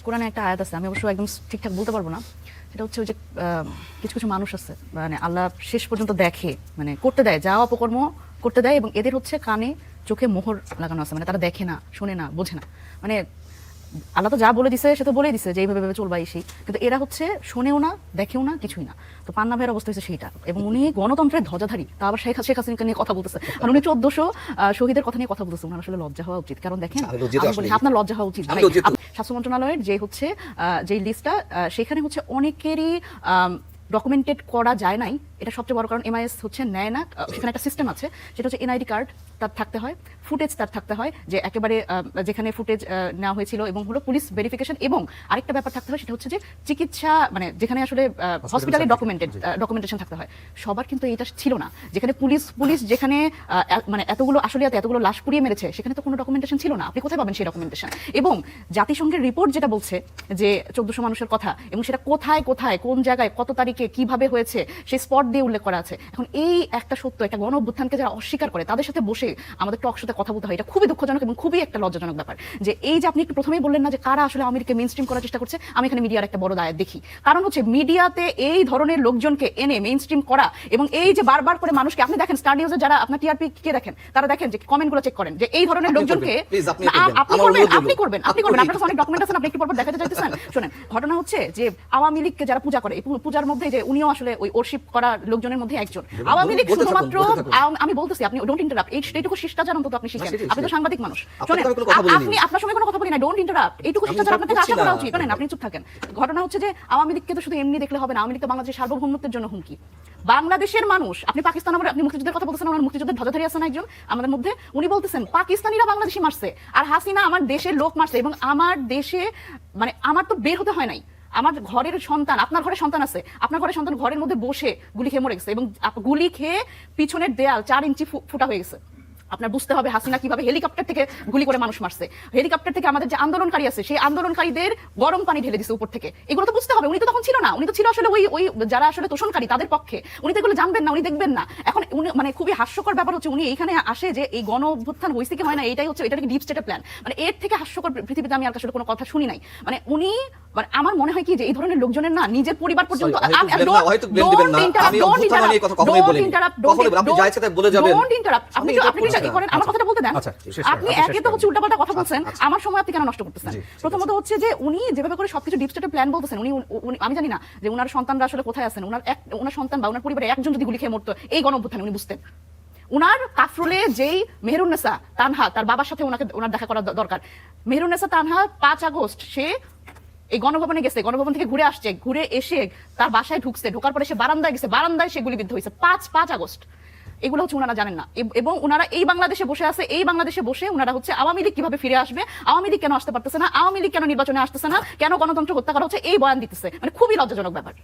কোরআনে একটা আয়াত আছে, আমি অবশ্য একদম ঠিকঠাক বলতে পারবো না। সেটা হচ্ছে ওই যে কিছু কিছু মানুষ আছে, মানে আল্লাহ শেষ পর্যন্ত দেখে, মানে করতে দেয়, যা অপকর্ম করতে দেয়, এবং এদের হচ্ছে কানে চোখে মোহর লাগানো আছে, মানে তারা দেখে না, শোনে না, বোঝে না। মানে আল্লাহ তো যা বলে দিছে সে তো বলেই দিছে যে এইভাবে ভেবে চলবা এসেই, কিন্তু এরা হচ্ছে শোনেও না, দেখেও না, কিছুই না। তো পান্না ভাইয়ের অবস্থা হচ্ছে সেইটা, এবং উনি গণতন্ত্রের ধ্বজাধারী, তা আবার শেখ হাসিনাকে নিয়ে কথা বলতেছে, আর উনি 1400 শহীদের কথা নিয়ে কথা বলতেছে। ওনার আসলে লজ্জা হওয়া উচিত, কারণ দেখেন আপনার লজ্জা হওয়া উচিত। স্বাস্থ্য মন্ত্রণালয়ের যে হচ্ছে যে লিস্টটা, সেখানে হচ্ছে অনেকেরই ডকুমেন্টেড করা যায় নাই। এটা সবচেয়ে বড় কারণ, এমআইএস হচ্ছে নেয় না। সেখানে একটা সিস্টেম আছে, সেটা হচ্ছে এনআইডি কার্ড তার থাকতে হয়, ফুটেজ তার থাকতে হয়, যে একেবারে যেখানে ফুটেজ নেওয়া হয়েছিল, এবং হলো পুলিশ ভেরিফিকেশন, এবং আরেকটা ব্যাপার থাকতে হয়, সেটা হচ্ছে যে চিকিৎসা, মানে যেখানে আসলে হসপিটালে ডকুমেন্টেশন থাকতে হয়। সবার কিন্তু এটা ছিল না। যেখানে পুলিশ যেখানে মানে এতগুলো আশুলিয়াতে এতগুলো লাশ পুড়িয়ে মেরেছে, সেখানে তো কোনো ডকুমেন্টেশন ছিল না। আপনি কোথায় পাবেন সেই ডকুমেন্টেশন? এবং জাতিসংঘের রিপোর্ট যেটা বলছে যে 1400 মানুষের কথা, এবং সেটা কোথায় কোথায় কোন জায়গায় কত তারিখে কিভাবে হয়েছে সেই স্পট দিয়ে উল্লেখ করা আছে। এখন এই একটা সত্য, একটা গণ অভ্যুত্থানকে যারা অস্বীকার করে, তাদের সাথে বসে আমাদের টক শোতে কথা বলতে হয়। এটা খুবই দুঃখজনক এবং খুবই একটা লজ্জাজনক ব্যাপার, যে এই যে আপনি একটু প্রথমেই বললেন না যে কারা আসলে আওয়ামী লীগকে মেইন স্ট্রিম করার চেষ্টা করছে। আমি এখানে মিডিয়ার একটা বড় দায় দেখি, কারণ হচ্ছে মিডিয়াতে এই ধরনের লোকজনকে এনে মেইন স্ট্রিম করা, এবং এই যে বারবার করে মানুষকে, আপনি দেখেন স্টার নিউজে যারা আপনার টিআরপি কে দেখেন, তারা দেখেন যে কমেন্টগুলো চেক করেন, যে এই ধরনের লোকজনকে আপনি করবেন আপনার কাছে অনেক ডকুমেন্ট আছে, আপনি একটু পরপর দেখাতে চাইতেছেন। শোনেন, ঘটনা হচ্ছে যে আওয়ামী লীগকে যারা পূজা করে, এই পূজার মধ্যে যে উনিও আসলে ওই ওরশিপ করা লোকজনের মধ্যে একজন। আওয়ামী লীগ শুধুমাত্র, আমি বলতেছি, আপনি ডোন্ট ইন্টারাপ্ট, এইটুকু শিষ্টাচার অন্তত আপনি শিখেন, আপনি তো সাংবাদিক মানুষ। শোনেন, আপনি আপনার সঙ্গে কোনো কথা বলি না, ডোন্ট ইন্টারাপ্ট, এইটুকু শিষ্টাচার আপনার থেকে আশা করা উচিত। শোনেন, আপনি চুপ থাকেন। ঘটনা হচ্ছে যে আওয়ামী লীগকে তো শুধু এমনি দেখলে হবে না, আওয়ামী লীগ তো বাংলাদেশের সার্বভৌমত্বের জন্য হুমকি। বাংলাদেশের মানুষ, আপনি পাকিস্তান, আপনি মুক্তিযুদ্ধের কথা বলতেছেন, আমার মুক্তিযুদ্ধের ধ্বজাধারী আছেন একজন আমাদের মধ্যে, উনি বলতেছেন পাকিস্তানিরা বাংলাদেশি মারছে, আর হাসিনা আমার দেশের লোক মারছে, এবং আমার দেশে, মানে আমার তো বের হতে হয় নাই, আমার ঘরের সন্তান, আপনার ঘরে সন্তান আছে, আপনার ঘরের সন্তান ঘরের মধ্যে বসে গুলি খেয়ে মরে গেছে, এবং গুলি খেয়ে পিছনের দেয়াল 4 ইঞ্চি ফুটা হয়ে গেছে। আপনার বুঝতে হবে হাসিনা কিভাবে হেলিকপ্টার থেকে গুলি করে মানুষ মারছে, হেলিকপ্টার থেকে আমাদের যে আন্দোলনকারী আছে সেই আন্দোলনকারীদের গরম পানি ঢেলে দিছে উপর থেকে। এগুলো তো বুঝতে হবে। উনি তো তখন ছিল না, উনি তো ছিল আসলে ওই যারা আসলে তোষণকারী তাদের পক্ষে। উনি তো এগুলো জানবেন না, উনি দেখবেন না। এখন উনি, মানে খুবই হাস্যকর ব্যাপার হচ্ছে, উনি এইখানে আসে যে এই গণ অভ্যুত্থান হয়েছে কি হয় না, এটাই হচ্ছে, এটা ডিপ স্টেটের প্ল্যান। মানে এর থেকে হাস্যকর পৃথিবীতে আমি আর আসলে কোনো কথা শুনি নাই। মানে উনি, মানে আমার মনে হয় কি যে এই ধরনের লোকজনের না নিজের পরিবার পর্যন্ত, আমার কথাটা বলতে দেন। আপনি একে তো হচ্ছে উল্টাপাল্টা কথা বলছেন, আমার সময় আপনি কেন নষ্ট করতেছেন? প্রথমত হচ্ছে যে উনি যেভাবে করে সবকিছু ডিপ স্টেটের প্ল্যান বলতেছেন, উনি, আমি জানি না যে উনার সন্তানরা আসলে কোথায় আছেন। উনার সন্তান বা উনার পরিবারে একজন যদি গুলি খেয়ে মরতো এই গণ অভ্যুত্থানে, উনি বুঝতেন। উনার কাফরুলে যেই মেহেরুন্নেসা তানহা, তার বাবার সাথে ওনার দেখা করা দরকার। মেহেরুন্নেসা তানহা 5 আগস্ট সে এই গণভবনে গেছে, গণভবন থেকে ঘুরে আসছে, ঘুরে এসে তার বাসায় ঢুকছে, ঢোকার পরে সে বারান্দায় গেছে, বারান্দায় সে গুলিবিদ্ধ হয়েছে 5 আগস্ট। এগুলো হচ্ছে ওনারা জানেন না, এবং ওনারা এই বাংলাদেশে বসে আছে, এই বাংলাদেশে বসে ওনারা হচ্ছে আওয়ামী লীগ কিভাবে ফিরে আসবে, আওয়ামী লীগ কেন আসতে পারতেছে না, আওয়ামী লীগ কেন নির্বাচনে আসতেছে না, কেন গণতন্ত্র হত্যা করা হচ্ছে, এই বয়ান দিতেছে। মানে খুবই লজ্জাজনক ব্যাপার।